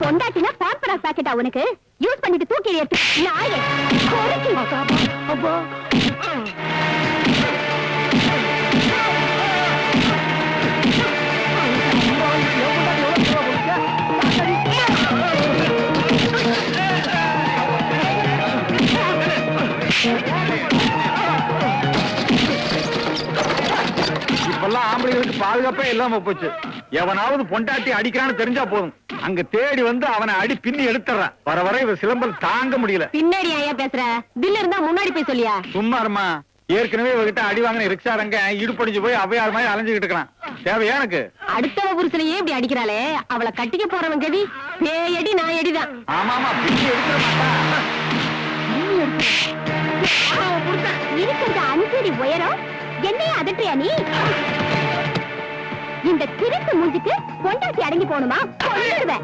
பொண்டாட்டினா பாம்பராஸ் பாக்கெட்டா உனக்கு? யூஸ் பண்ணிட்டு தூக்கி எறியறது நாயே. அப்பா இப்பெல்லாம் ஆம்பளைகளுக்கு பாதுகாப்பே இல்லாம போச்சு. எவனாவது பொண்டாட்டி அடிக்கிறான்னு தெரிஞ்சா போதும், அங்க தேடி வந்து அவனை அடி பின்னி எடுத்துறான். வர வர இவ சிலம்பல் தாங்க முடியல. பின்னாடி ஐயா பேசுற, தில் இருந்தா முன்னாடி போய் சொல்லியா? சும்மா இருமா. ஏற்கனவே இவகிட்ட அடி வாங்கின ரிக்ஷாரங்க இடுப்படிஞ்சு போய் அவையார் மாதிரி அலைஞ்சுக்கிட்டு இருக்கான். தேவையா எனக்கு? அடுத்தவ புருஷனையே இப்படி அடிக்கிறாளே, அவளை கட்டிக்க போறவன் கதி பேயடி நான் எடிதான். ஆமாமா, பின்னி எடுத்துட மாட்டா. இருக்கிறது 5 அடி உயரம், என்னைய அதட்டுறியா நீ? இந்த திருட்டு மூஞ்சிக்கு பொண்டாட்டி அடங்கி போகணுமா? கொன்னுடுவேன்.